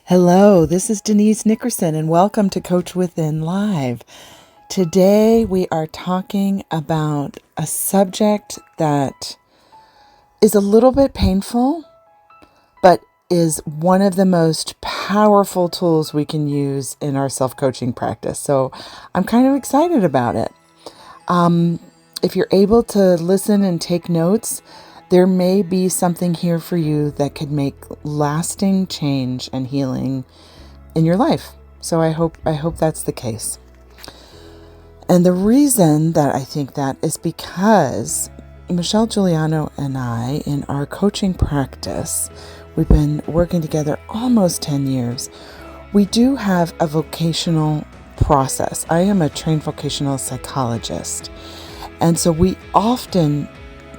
Hello, this is Denise Nickerson, and welcome to Coach Within Live. Today we are talking about a subject that is a little bit painful, but is one of the most powerful tools we can use in our self-coaching practice. So I'm kind of excited about it. If you're able to listen and take notes, there may be something here for you that could make lasting change and healing in your life. So I hope that's the case. And the reason that I think that is because Michelle Giuliano and I, in our coaching practice, we've been working together almost 10 years. We do have a vocational process. I am a trained vocational psychologist. And so we often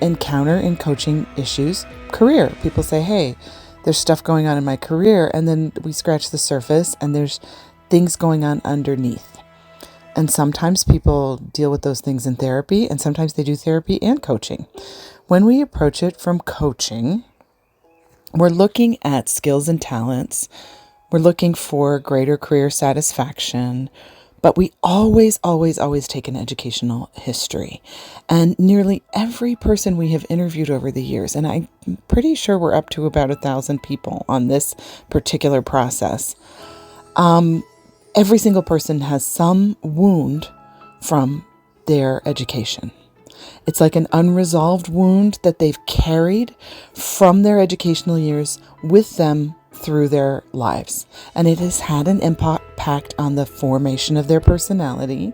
encounter in coaching issues, career. People say, hey, there's stuff going on in my career. And then we scratch the surface and there's things going on underneath. And sometimes people deal with those things in therapy, and sometimes they do therapy and coaching. When we approach it from coaching, we're looking at skills and talents. We're looking for greater career satisfaction. But we always take an educational history. And nearly every person we have interviewed over the years, and I'm pretty sure we're up to about 1,000 people on this particular process, every single person has some wound from their education. It's like an unresolved wound that they've carried from their educational years with them through their lives. And it has had an impact on the formation of their personality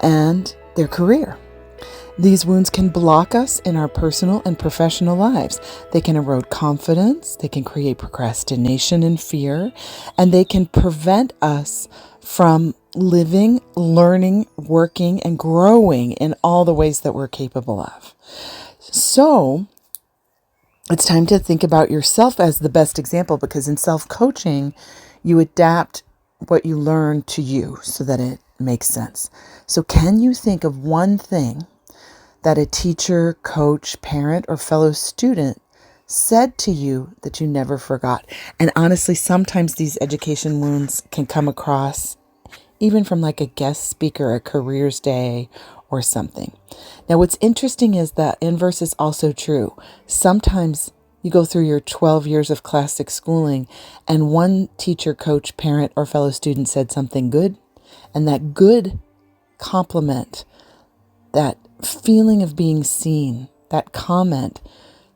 and their career. These wounds can block us in our personal and professional lives. They can erode confidence, they can create procrastination and fear, and they can prevent us from living, learning, working, and growing in all the ways that we're capable of. So, it's time to think about yourself as the best example, because in self-coaching, you adapt what you learn to you so that it makes sense. So can you think of one thing that a teacher, coach, parent, or fellow student said to you that you never forgot? And honestly, sometimes these education wounds can come across even from like a guest speaker, a careers day, or something. Now, what's interesting is that inverse is also true. Sometimes you go through your 12 years of classic schooling and one teacher, coach, parent, or fellow student said something good, and that good compliment, that feeling of being seen, that comment,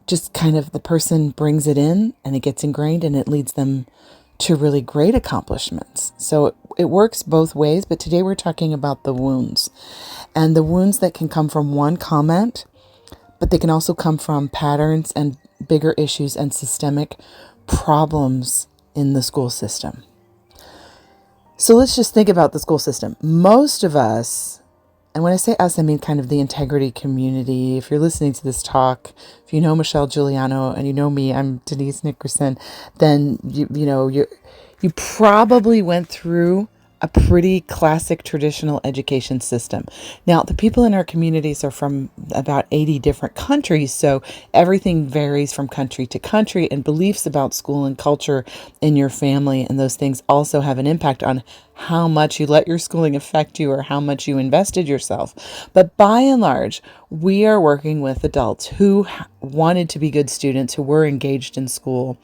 just kind of the person brings it in and it gets ingrained and it leads them to really great accomplishments. So it works both ways, but today we're talking about the wounds. And the wounds that can come from one comment, but they can also come from patterns and bigger issues and systemic problems in the school system. So let's just think about the school system. Most of us, and when I say us, I mean kind of the integrity community. If you're listening to this talk, if you know Michelle Giuliano and you know me, I'm Denise Nickerson, then you probably went through a pretty classic traditional education system. Now, the people in our communities are from about 80 different countries, so everything varies from country to country, and beliefs about school and culture in your family and those things also have an impact on how much you let your schooling affect you or how much you invested yourself. But by and large, we are working with adults who wanted to be good students, who were engaged in school,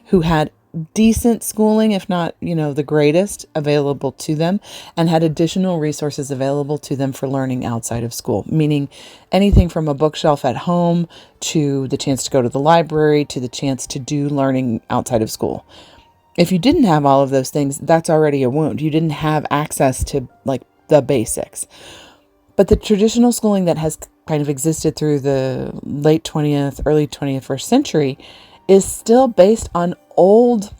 who had decent schooling, if not, the greatest available to them, and had additional resources available to them for learning outside of school, meaning anything from a bookshelf at home to the chance to go to the library to the chance to do learning outside of school. If you didn't have all of those things, that's already a wound. You didn't have access to like the basics. But the traditional schooling that has kind of existed through the late 20th, early 21st century is still based on old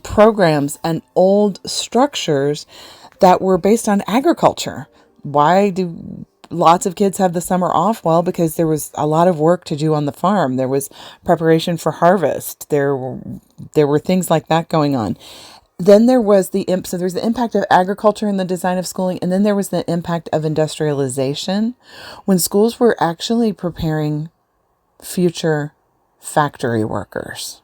programs and old structures that were based on agriculture. Why do lots of kids have the summer off? Well, because there was a lot of work to do on the farm. There was preparation for harvest. There were things like that going on. Then there was so there's the impact of agriculture in the design of schooling, and then there was the impact of industrialization, when schools were actually preparing future factory workers.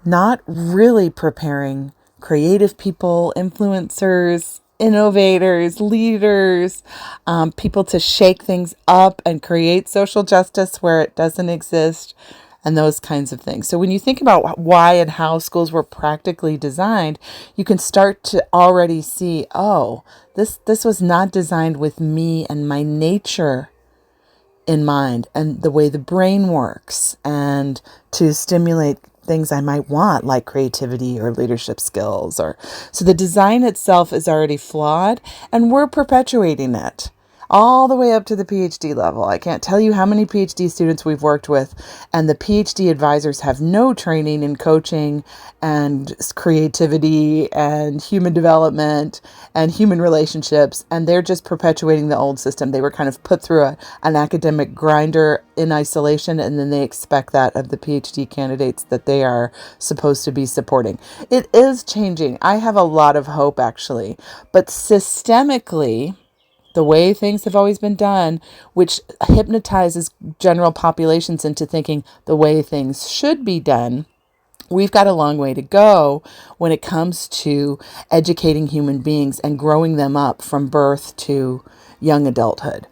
not really preparing creative people, influencers, innovators, leaders, people to shake things up and create social justice where it doesn't exist, and those kinds of things. So when you think about why and how schools were practically designed, you can start to already see, oh, this was not designed with me and my nature in mind and the way the brain works and to stimulate things I might want, like creativity or leadership skills. Or so the design itself is already flawed, and we're perpetuating it all the way up to the PhD level. I can't tell you how many PhD students we've worked with, and the PhD advisors have no training in coaching and creativity and human development and human relationships, and they're just perpetuating the old system. They were kind of put through an academic grinder in isolation, and then they expect that of the PhD candidates that they are supposed to be supporting. It is changing. I have a lot of hope, actually, but systemically, the way things have always been done, which hypnotizes general populations into thinking the way things should be done, we've got a long way to go when it comes to educating human beings and growing them up from birth to young adulthood.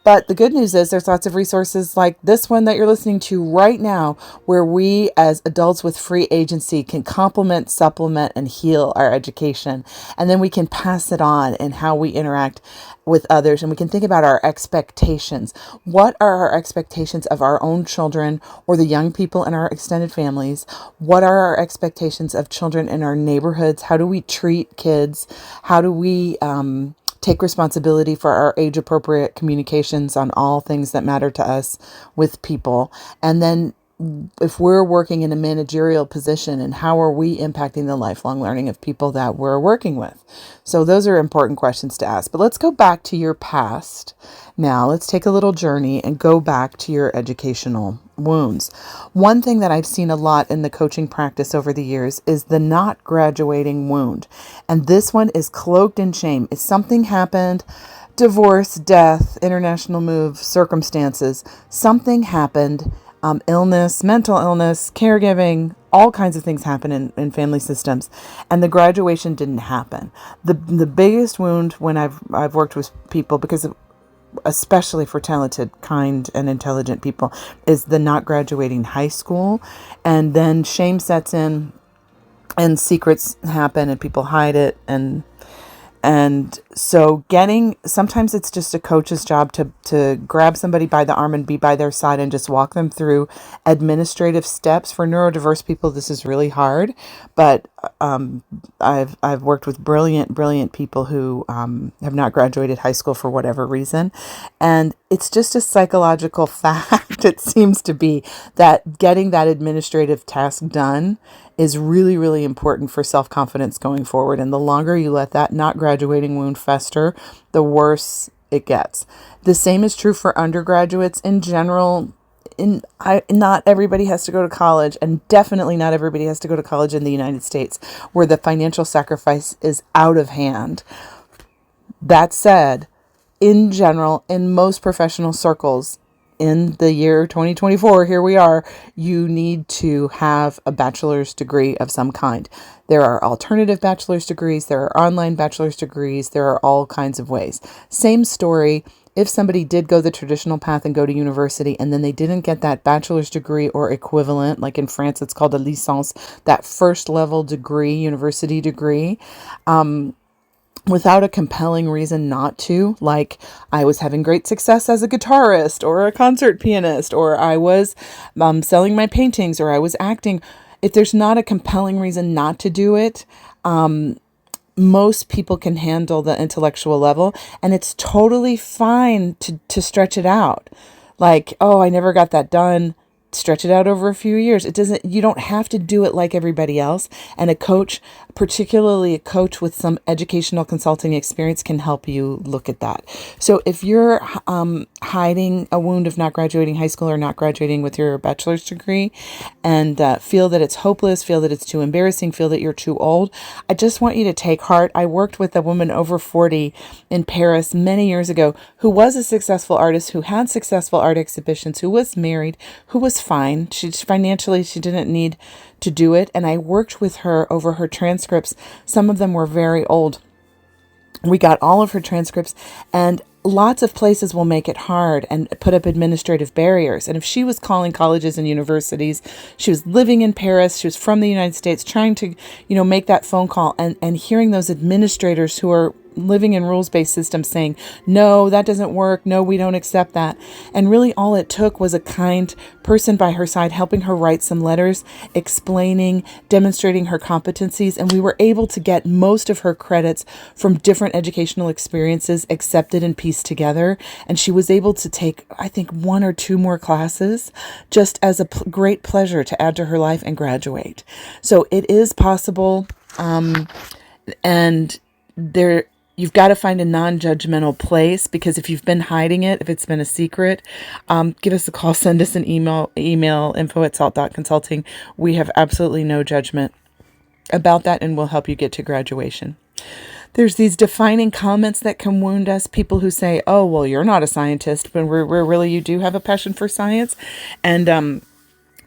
But the good news is there's lots of resources like this one that you're listening to right now, where we as adults with free agency can complement, supplement, and heal our education. And then we can pass it on in how we interact with others. And we can think about our expectations. What are our expectations of our own children or the young people in our extended families? What are our expectations of children in our neighborhoods? How do we treat kids? How do we take responsibility for our age-appropriate communications on all things that matter to us with people? And then if we're working in a managerial position, and how are we impacting the lifelong learning of people that we're working with? So those are important questions to ask. But let's go back to your past. Now let's take a little journey and go back to your educational wounds. One thing that I've seen a lot in the coaching practice over the years is the not graduating wound. And this one is cloaked in shame. If something happened, divorce, death, international move, circumstances, something happened, illness, mental illness, caregiving, all kinds of things happen in family systems, and the graduation didn't happen. The biggest wound when I've worked with people, because especially for talented, kind, and intelligent people, is the not graduating high school, and then shame sets in, and secrets happen, and people hide it, and so sometimes it's just a coach's job to grab somebody by the arm and be by their side and just walk them through administrative steps. For neurodiverse people, this is really hard, but I've worked with brilliant people who have not graduated high school for whatever reason. And it's just a psychological fact, it seems to be, that getting that administrative task done is really, really important for self-confidence going forward. And the longer you let that not graduating wound fester, the worse it gets. The same is true for undergraduates in general. Not everybody has to go to college, and definitely not everybody has to go to college in the United States, where the financial sacrifice is out of hand. That said, in general, in most professional circles, in the year 2024, here we are, you need to have a bachelor's degree of some kind. There are alternative bachelor's degrees, there are online bachelor's degrees, there are all kinds of ways. Same story. If somebody did go the traditional path and go to university, and then they didn't get that bachelor's degree or equivalent, like in France, it's called a licence, that first level degree, university degree, without a compelling reason not to, like I was having great success as a guitarist or a concert pianist, or I was selling my paintings, or I was acting. If there's not a compelling reason not to do it, most people can handle the intellectual level, and it's totally fine to stretch it out. Like, oh, I never got that done. Stretch it out over a few years. You don't have to do it like everybody else. And a coach, particularly a coach with some educational consulting experience, can help you look at that. So if you're hiding a wound of not graduating high school or not graduating with your bachelor's degree, and feel that it's hopeless, feel that it's too embarrassing, feel that you're too old, I just want you to take heart. I worked with a woman over 40 in Paris many years ago who was a successful artist, who had successful art exhibitions, who was married, who was fine. She didn't need to do it. And I worked with her over her transcripts. Some of them were very old. We got all of her transcripts, and lots of places will make it hard and put up administrative barriers. And if she was calling colleges and universities, she was living in Paris, she was from the United States, trying to, make that phone call, and hearing those administrators who are living in rules-based systems saying, no, that doesn't work. No, we don't accept that. And really all it took was a kind person by her side, helping her write some letters, explaining, demonstrating her competencies. And we were able to get most of her credits from different educational experiences accepted and pieced together. And she was able to take, I think, 1 or 2 more classes just as a great pleasure to add to her life and graduate. So it is possible. And you've got to find a non-judgmental place, because if you've been hiding it, if it's been a secret, give us a call, send us an email info@salt.consulting. We have absolutely no judgment about that, and we'll help you get to graduation. There's these defining comments that can wound us. People who say, oh, well, you're not a scientist, but really you do have a passion for science. And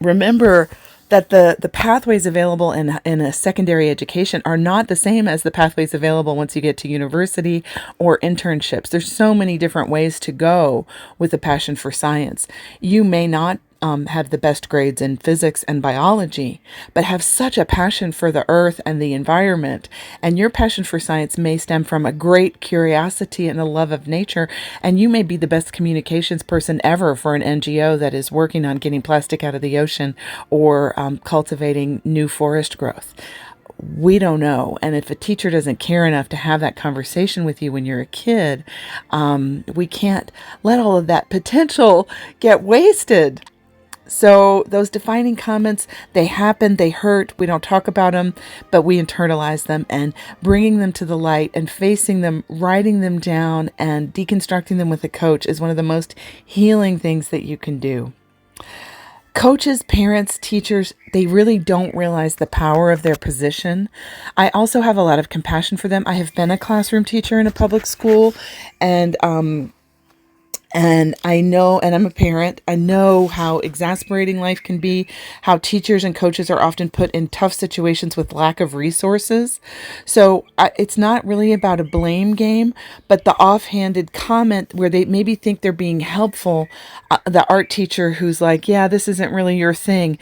remember that the pathways available in a secondary education are not the same as the pathways available once you get to university or internships. There's so many different ways to go with a passion for science. You may not have the best grades in physics and biology, but have such a passion for the earth and the environment. And your passion for science may stem from a great curiosity and a love of nature. And you may be the best communications person ever for an NGO that is working on getting plastic out of the ocean or cultivating new forest growth. We don't know. And if a teacher doesn't care enough to have that conversation with you when you're a kid, we can't let all of that potential get wasted. So those defining comments, they happen, they hurt, we don't talk about them, but we internalize them, and bringing them to the light and facing them, writing them down and deconstructing them with a coach is one of the most healing things that you can do. Coaches, parents, teachers, they really don't realize the power of their position. I also have a lot of compassion for them. I have been a classroom teacher in a public school, and I know, and I'm a parent, I know how exasperating life can be, how teachers and coaches are often put in tough situations with lack of resources. So it's not really about a blame game, but the offhanded comment where they maybe think they're being helpful, the art teacher who's like, yeah, this isn't really your thing,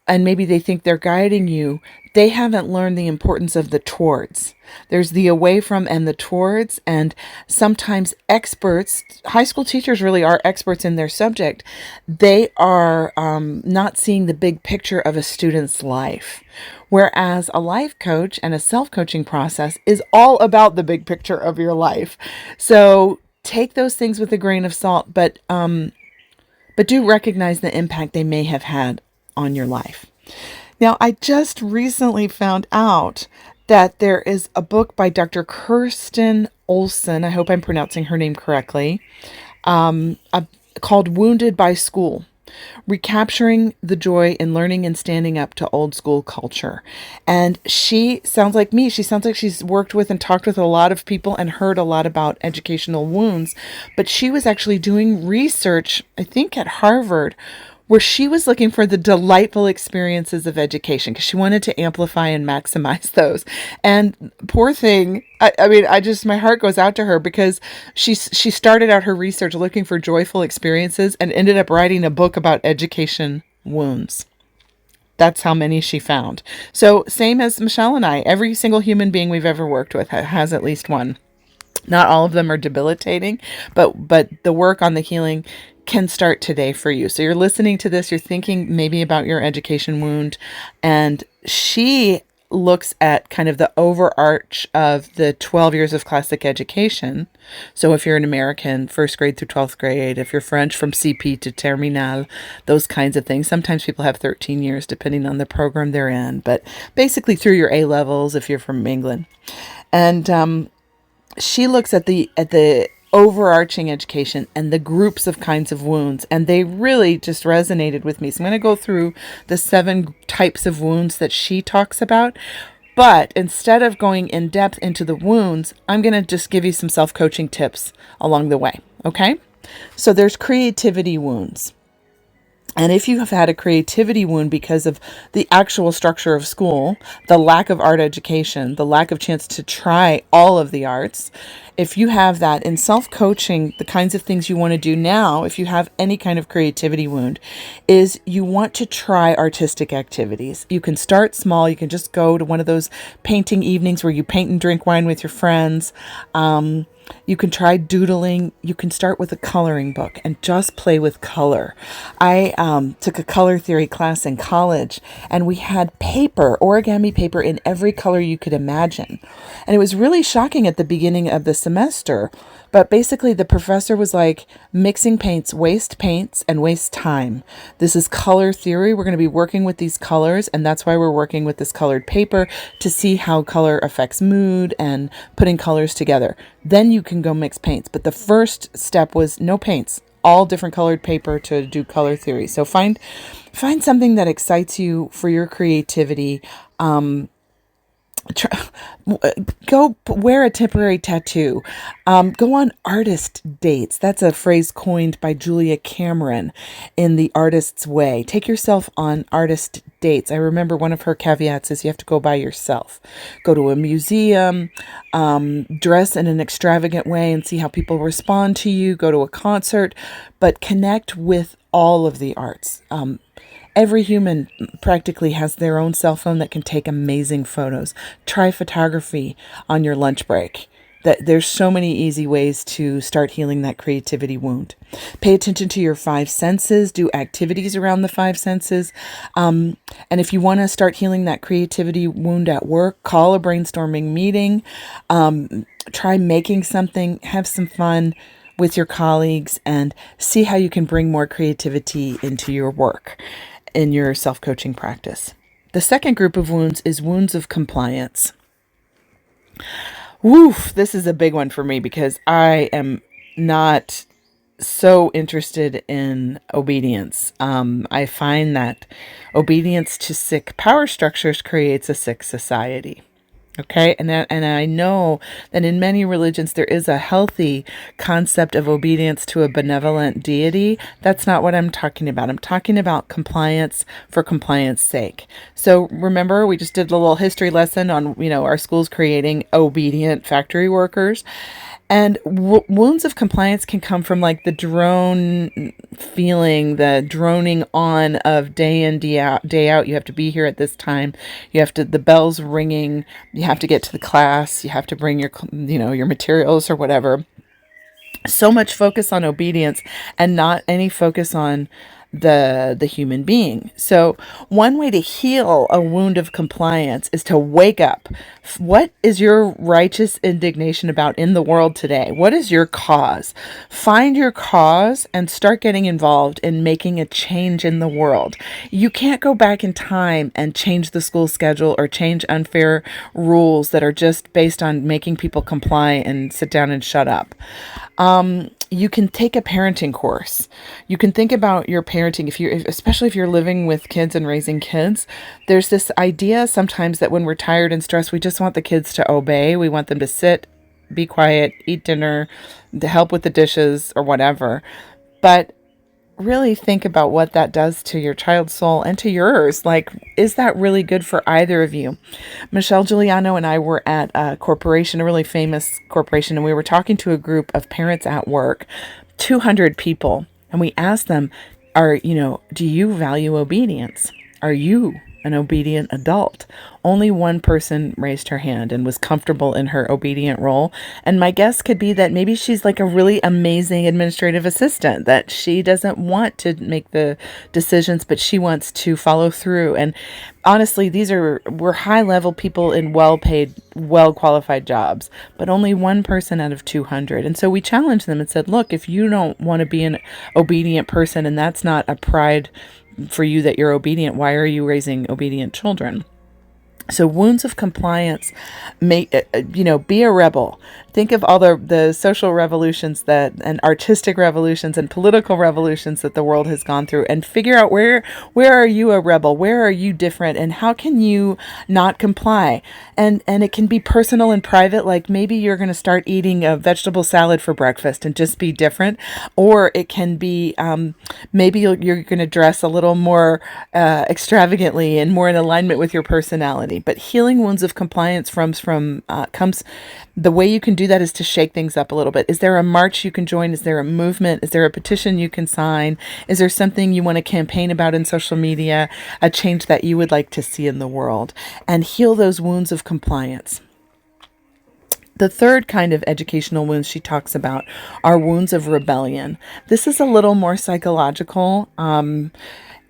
and maybe they think they're guiding you, they haven't learned the importance of the towards. There's the away from and the towards, and sometimes experts, high school teachers really are experts in their subject. They are not seeing the big picture of a student's life. Whereas a life coach and a self-coaching process is all about the big picture of your life. So take those things with a grain of salt, but do recognize the impact they may have had on your life. Now, I just recently found out that there is a book by Dr. Kirsten Olson, I hope I'm pronouncing her name correctly, called Wounded by School, Recapturing the Joy in Learning and Standing Up to Old School Culture. And she sounds like me. She sounds like she's worked with and talked with a lot of people and heard a lot about educational wounds. But she was actually doing research, I think at Harvard, where she was looking for the delightful experiences of education because she wanted to amplify and maximize those. And poor thing, I mean, my heart goes out to her because she started out her research looking for joyful experiences and ended up writing a book about education wounds. That's how many she found. So same as Michelle and I, every single human being we've ever worked with has at least one. Not all of them are debilitating, but the work on the healing can start today for you. So you're listening to this, you're thinking maybe about your education wound, and she looks at kind of the overarch of the 12 years of classic education. So if you're an American, first grade through 12th grade, if you're French, from CP to Terminale, those kinds of things. Sometimes people have 13 years depending on the program they're in, but basically through your A levels if you're from England. And she looks at the overarching education and the groups of kinds of wounds, and they really just resonated with me. So I'm going to go through the 7 types of wounds that she talks about, but instead of going in depth into the wounds, I'm going to just give you some self-coaching tips along the way. Okay? So there's creativity wounds. And if you have had a creativity wound because of the actual structure of school, the lack of art education, the lack of chance to try all of the arts, if you have that in self-coaching, the kinds of things you want to do now, if you have any kind of creativity wound, is you want to try artistic activities. You can start small. You can just go to one of those painting evenings where you paint and drink wine with your friends. You can try doodling. You can start with a coloring book and just play with color. I took a color theory class in college, and we had paper, origami paper in every color you could imagine. And it was really shocking at the beginning of the semester. But basically, the professor was like, mixing paints waste paints and waste time. This is color theory. We're going to be working with these colors, and that's why we're working with this colored paper to see how color affects mood and putting colors together. Then you can go mix paints. But the first step was no paints, all different colored paper to do color theory. So find something that excites you for your creativity. Try, go wear a temporary tattoo. Go on artist dates. That's a phrase coined by Julia Cameron in The Artist's Way. Take yourself on artist dates. I remember one of her caveats is you have to go by yourself. Go to a museum, dress in an extravagant way and see how people respond to you. Go to a concert, but connect with all of the arts. Every human practically has their own cell phone that can take amazing photos. Try photography on your lunch break. There's so many easy ways to start healing that creativity wound. Pay attention to your five senses. Do activities around the five senses. And if you want to start healing that creativity wound at work, call a brainstorming meeting. Try making something. Have some fun with your colleagues and see how you can bring more creativity into your work, in your self-coaching practice. The second group of wounds is wounds of compliance. Woof, this is a big one for me because I am not so interested in obedience. I find that obedience to sick power structures creates a sick society. Okay, and I know that in many religions there is a healthy concept of obedience to a benevolent deity. That's not what I'm talking about. I'm talking about compliance for compliance sake. So remember, we just did a little history lesson on, our schools creating obedient factory workers. And wounds of compliance can come from like the drone feeling, the droning on of day in, day out. You have to be here at this time. You have to, the bell's ringing. You have to get to the class. You have to bring your, your materials or whatever. So much focus on obedience and not any focus on the human being. So one way to heal a wound of compliance is to wake up. What is your righteous indignation about in the world today? What is your cause? Find your cause and start getting involved in making a change in the world. You can't go back in time and change the school schedule or change unfair rules that are just based on making people comply and sit down and shut up. You can take a parenting course. You can think about your parenting, especially if you're living with kids and raising kids. There's this idea sometimes that when we're tired and stressed, we just want the kids to obey. We want them to sit, be quiet, eat dinner, to help with the dishes or whatever. But really think about what that does to your child's soul and to yours. Like, is that really good for either of you? Michelle Giuliano and I were at a corporation, a really famous corporation, and we were talking to a group of parents at work, 200 people. And we asked them, do you value obedience? Are you an obedient adult? Only one person raised her hand and was comfortable in her obedient role. And my guess could be that maybe she's like a really amazing administrative assistant, that she doesn't want to make the decisions, but she wants to follow through. And honestly, we're high level people in well-paid, well-qualified jobs, but only one person out of 200. And so we challenged them and said, look, if you don't want to be an obedient person and that's not a pride for you that you're obedient, why are you raising obedient children? So wounds of compliance may, be a rebel. Think of all the social revolutions that and artistic revolutions and political revolutions that the world has gone through, and figure out where are you a rebel? Where are you different? And how can you not comply? And it can be personal and private, like maybe you're going to start eating a vegetable salad for breakfast and just be different. Or it can be maybe you're going to dress a little more extravagantly and more in alignment with your personality. But healing wounds of compliance comes. The way you can do that is to shake things up a little bit. Is there a march you can join? Is there a movement? Is there a petition you can sign? Is there something you want to campaign about in social media? A change that you would like to see in the world? And heal those wounds of compliance. The third kind of educational wounds she talks about are wounds of rebellion. This is a little more psychological.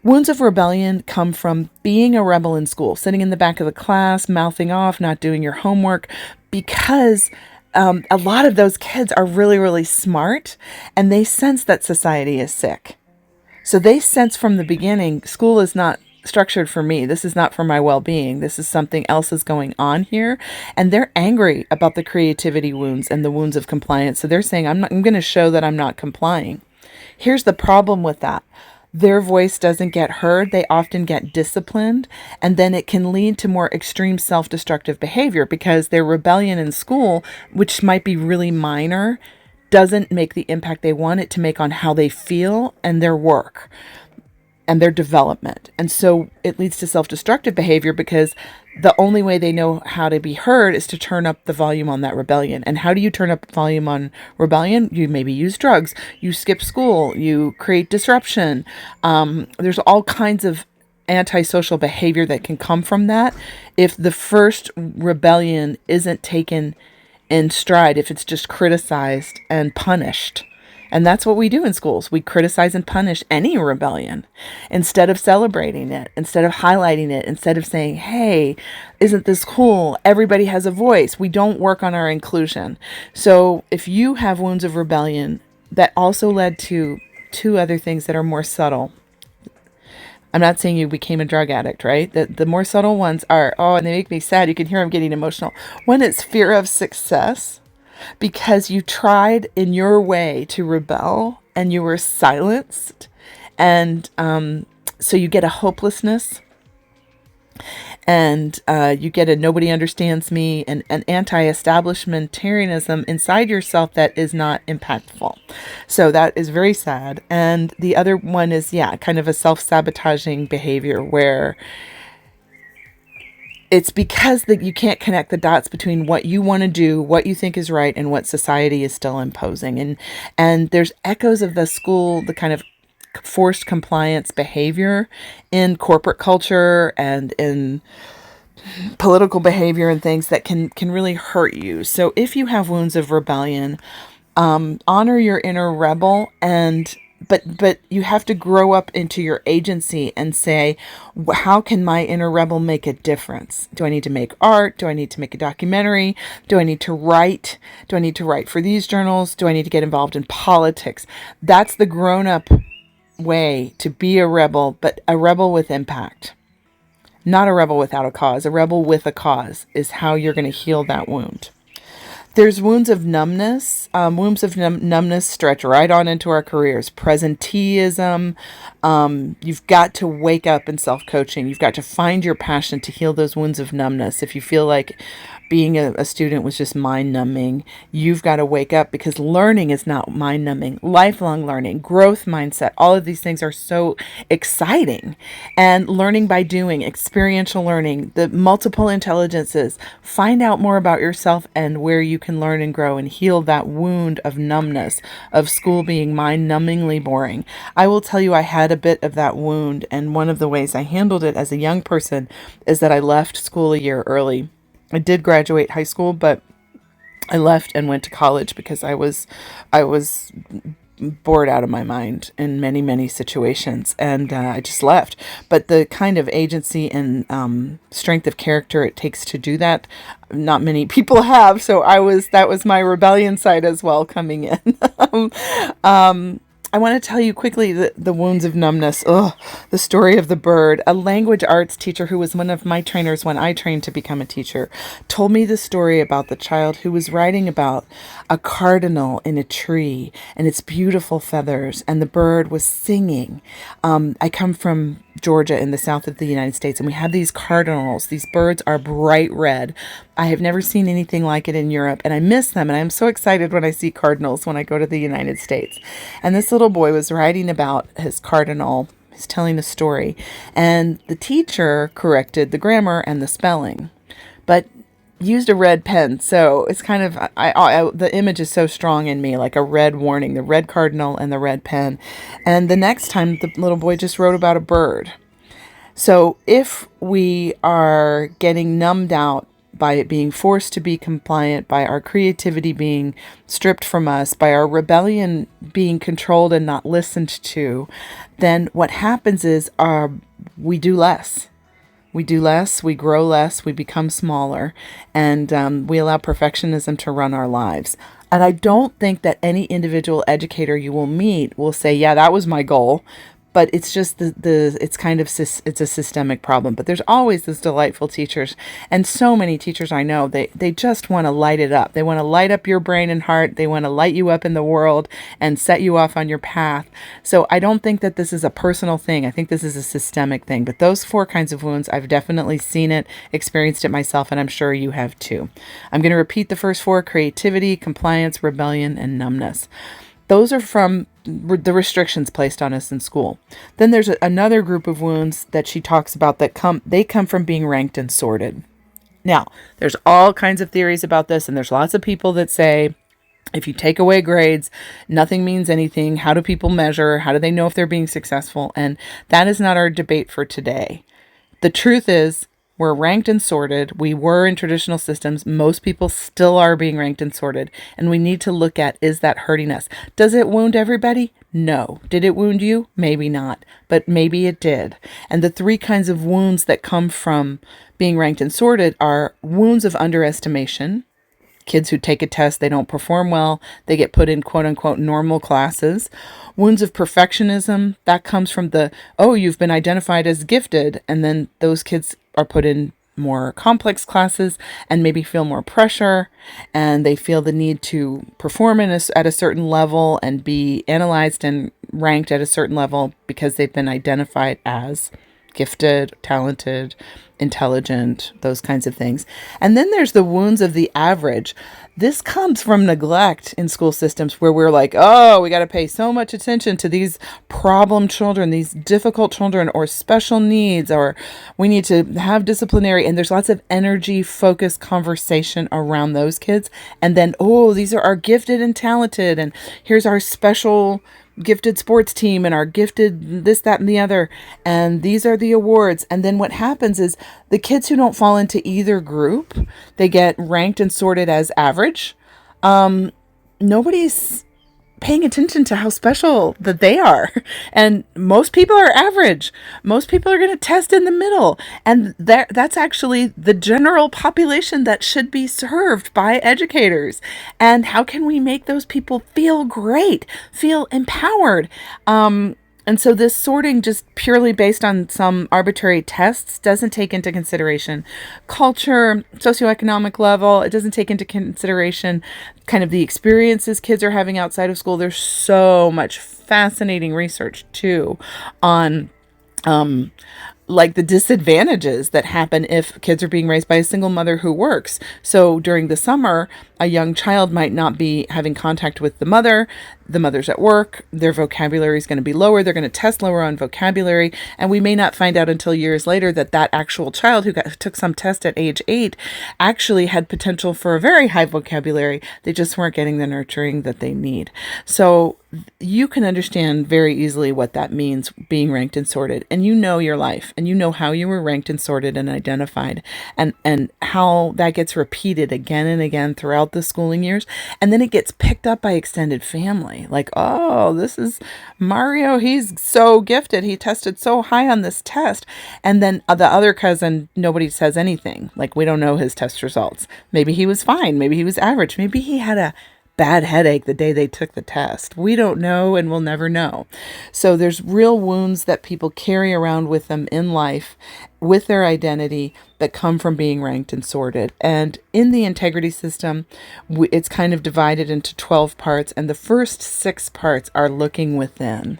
Wounds of rebellion come from being a rebel in school, sitting in the back of the class, mouthing off, not doing your homework, because a lot of those kids are really, really smart, and they sense that society is sick. So they sense from the beginning, school is not structured for me. This is not for my well-being. This is something else is going on here. And they're angry about the creativity wounds and the wounds of compliance. So they're saying, I'm going to show that I'm not complying. Here's the problem with that. Their voice doesn't get heard. They often get disciplined, and then it can lead to more extreme self-destructive behavior because their rebellion in school, which might be really minor, doesn't make the impact they want it to make on how they feel and their work and their development. And so it leads to self-destructive behavior because the only way they know how to be heard is to turn up the volume on that rebellion. And how do you turn up volume on rebellion? You maybe use drugs, you skip school, you create disruption. There's all kinds of antisocial behavior that can come from that if the first rebellion isn't taken in stride, if it's just criticized and punished. And that's what we do in schools. We criticize and punish any rebellion instead of celebrating it, instead of highlighting it, instead of saying, hey, isn't this cool? Everybody has a voice. We don't work on our inclusion. So if you have wounds of rebellion, that also led to two other things that are more subtle. I'm not saying you became a drug addict, right? The more subtle ones are, and they make me sad. You can hear I'm getting emotional. One is fear of success, because you tried in your way to rebel and you were silenced. And so you get a hopelessness, and you get a nobody understands me, and an anti-establishmentarianism inside yourself that is not impactful. So that is very sad. And the other one is, kind of a self-sabotaging behavior where it's because that you can't connect the dots between what you want to do, what you think is right, and what society is still imposing. And there's echoes of the school, the kind of forced compliance behavior in corporate culture and in political behavior and things that can really hurt you. So if you have wounds of rebellion, honor your inner rebel, but you have to grow up into your agency and say, how can my inner rebel make a difference? Do I need to make art? Do I need to make a documentary? Do I need to write? Do I need to write for these journals? Do I need to get involved in politics? That's the grown-up way to be a rebel, but a rebel with impact. Not a rebel without a cause. A rebel with a cause is how you're going to heal that wound. There's wounds of numbness. Wounds of numbness stretch right on into our careers. Presenteeism. You've got to wake up in self-coaching. You've got to find your passion to heal those wounds of numbness. If you feel like being a student was just mind-numbing, you've got to wake up, because learning is not mind-numbing. Lifelong learning, growth mindset, all of these things are so exciting. And learning by doing, experiential learning, the multiple intelligences. Find out more about yourself and where you can learn and grow and heal that wound of numbness, of school being mind-numbingly boring. I will tell you, I had a bit of that wound, and one of the ways I handled it as a young person is that I left school a year early. I did graduate high school, but I left and went to college because I was bored out of my mind in many, many situations, and I just left. But the kind of agency and strength of character it takes to do that, not many people have. So that was my rebellion side as well coming in. I want to tell you quickly the wounds of numbness. Ugh, the story of the bird. A language arts teacher who was one of my trainers when I trained to become a teacher told me the story about the child who was writing about a cardinal in a tree and its beautiful feathers, and the bird was singing. I come from Georgia in the south of the United States, and we have these cardinals. These birds are bright red. I have never seen anything like it in Europe, and I miss them, and I'm so excited when I see cardinals when I go to the United States. And this little boy was writing about his cardinal. He's telling a story, and the teacher corrected the grammar and the spelling, but used a red pen. So it's kind of, the image is so strong in me, like a red warning, the red cardinal and the red pen. And the next time the little boy just wrote about a bird. So if we are getting numbed out by it being forced to be compliant, by our creativity being stripped from us, by our rebellion being controlled and not listened to, then what happens is we do less. We do less, we grow less, we become smaller, and we allow perfectionism to run our lives. And I don't think that any individual educator you will meet will say, yeah, that was my goal. But it's just it's kind of, it's a systemic problem. But there's always those delightful teachers. And so many teachers I know, they just want to light it up. They want to light up your brain and heart. They want to light you up in the world and set you off on your path. So I don't think that this is a personal thing. I think this is a systemic thing. But those 4 kinds of wounds, I've definitely seen it, experienced it myself, and I'm sure you have too. I'm going to repeat the first 4: creativity, compliance, rebellion, and numbness. Those are from the restrictions placed on us in school. Then there's another group of wounds that she talks about that come from being ranked and sorted. Now, there's all kinds of theories about this, and there's lots of people that say, if you take away grades, nothing means anything. How do people measure? How do they know if they're being successful? And that is not our debate for today. The truth is, we're ranked and sorted. We were in traditional systems. Most people still are being ranked and sorted. And we need to look at, is that hurting us? Does it wound everybody? No. Did it wound you? Maybe not. But maybe it did. And the 3 kinds of wounds that come from being ranked and sorted are wounds of underestimation. Kids who take a test, they don't perform well, they get put in quote unquote normal classes. Wounds of perfectionism, that comes from you've been identified as gifted, and then those kids are put in more complex classes and maybe feel more pressure, and they feel the need to perform at a certain level and be analyzed and ranked at a certain level because they've been identified as gifted, talented, intelligent, those kinds of things. And then there's the wounds of the average. This comes from neglect in school systems where we're like, oh, we got to pay so much attention to these problem children, these difficult children, or special needs, or we need to have disciplinary. And there's lots of energy focused conversation around those kids. And then, oh, these are our gifted and talented, and here's our special gifted sports team and our gifted this, that, and the other. And these are the awards. And then what happens is the kids who don't fall into either group, they get ranked and sorted as average. Nobody's paying attention to how special that they are. And most people are average. Most people are going to test in the middle. And that's actually the general population that should be served by educators. And how can we make those people feel great, feel empowered? And so this sorting just purely based on some arbitrary tests doesn't take into consideration culture, socioeconomic level. It doesn't take into consideration kind of the experiences kids are having outside of school. There's so much fascinating research too on like the disadvantages that happen if kids are being raised by a single mother who works. So during the summer, a young child might not be having contact with the mother. The mother's at work. Their vocabulary is going to be lower. They're going to test lower on vocabulary. And we may not find out until years later that that actual child who took some test at age 8 actually had potential for a very high vocabulary. They just weren't getting the nurturing that they need. So you can understand very easily what that means, being ranked and sorted. And you know your life, and you know how you were ranked and sorted and identified, and how that gets repeated again and again throughout the schooling years. And then it gets picked up by extended family. Like, oh, this is Mario. He's so gifted. He tested so high on this test. And then the other cousin, nobody says anything. Like, we don't know his test results. Maybe he was fine. Maybe he was average. Maybe he had a bad headache the day they took the test. We don't know and we'll never know. So there's real wounds that people carry around with them in life, with their identity, that come from being ranked and sorted. And in the integrity system, it's kind of divided into 12 parts, and the first 6 parts are looking within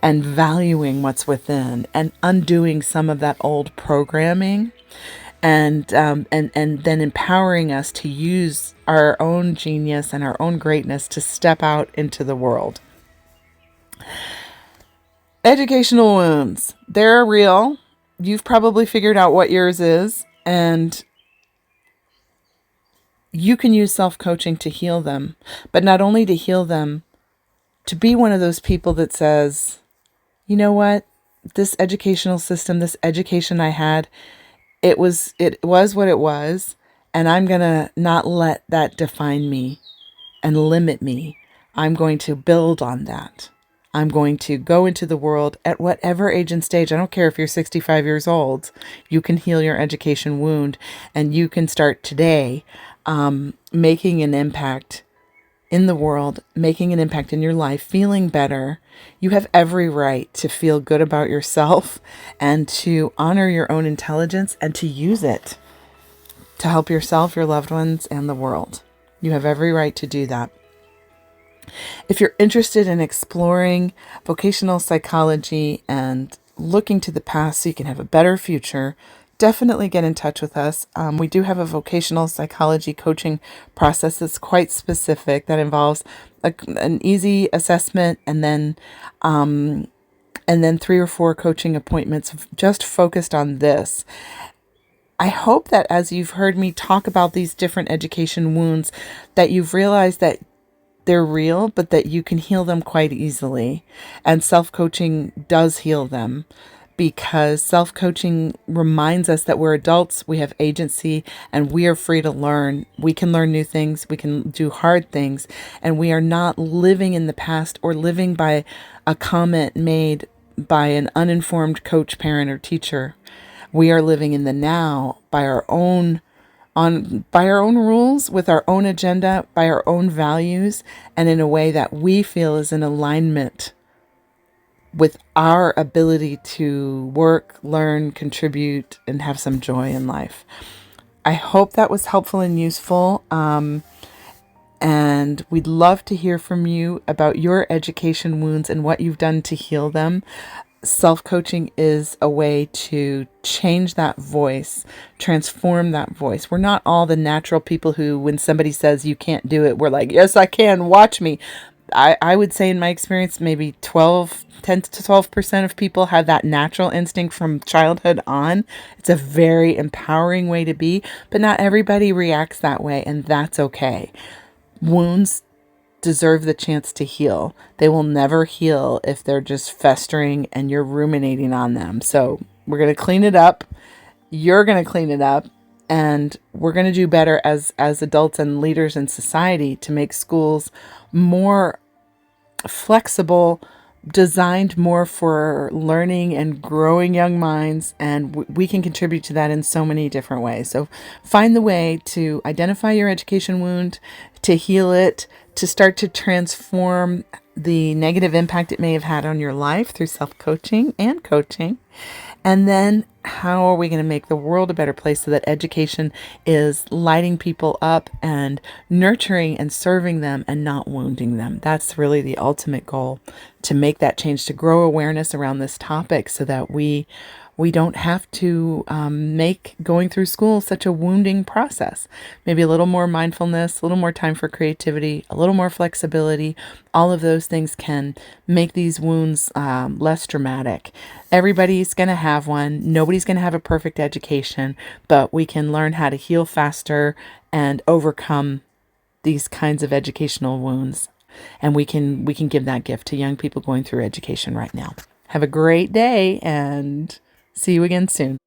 and valuing what's within and undoing some of that old programming, and then empowering us to use our own genius and our own greatness to step out into the world. Educational wounds, they're real. You've probably figured out what yours is, and you can use self-coaching to heal them. But not only to heal them, to be one of those people that says, you know what, this educational system, this education I had, it was what it was, and I'm going to not let that define me and limit me. I'm going to build on that. I'm going to go into the world at whatever age and stage. I don't care if you're 65 years old. You can heal your education wound, and you can start today making an impact in the world, making an impact in your life, feeling better. You have every right to feel good about yourself and to honor your own intelligence and to use it to help yourself, your loved ones, and the world. You have every right to do that. If you're interested in exploring vocational psychology and looking to the past so you can have a better future, definitely get in touch with us. We do have a vocational psychology coaching process that's quite specific, that involves an easy assessment and then 3 or 4 coaching appointments just focused on this. I hope that as you've heard me talk about these different education wounds, that you've realized that they're real, but that you can heal them quite easily. And self-coaching does heal them, because self-coaching reminds us that we're adults, we have agency, and we are free to learn. We can learn new things, we can do hard things, and we are not living in the past or living by a comment made by an uninformed coach, parent, or teacher. We are living in the now by our own rules, with our own agenda, by our own values, and in a way that we feel is in alignment with our ability to work, learn, contribute, and have some joy in life. I hope that was helpful and useful. And we'd love to hear from you about your education wounds and what you've done to heal them. Self-coaching is a way to change that voice, transform that voice. We're not all the natural people who, when somebody says you can't do it, we're like, yes, I can, watch me. I would say in my experience, maybe 10 to 12% of people have that natural instinct from childhood on. It's a very empowering way to be, but not everybody reacts that way, and that's okay. Wounds deserve the chance to heal. They will never heal if they're just festering and you're ruminating on them. So we're going to clean it up. You're going to clean it up. And we're going to do better as adults and leaders in society to make schools more flexible, designed more for learning and growing young minds, and we can contribute to that in so many different ways. So find the way to identify your education wound, to heal it, to start to transform the negative impact it may have had on your life through self-coaching and coaching. And then how are we going to make the world a better place so that education is lighting people up and nurturing and serving them and not wounding them? That's really the ultimate goal, to make that change, to grow awareness around this topic so that we don't have to make going through school such a wounding process. Maybe a little more mindfulness, a little more time for creativity, a little more flexibility. All of those things can make these wounds less dramatic. Everybody's going to have one. Nobody's going to have a perfect education, but we can learn how to heal faster and overcome these kinds of educational wounds. And we can give that gift to young people going through education right now. Have a great day, and see you again soon.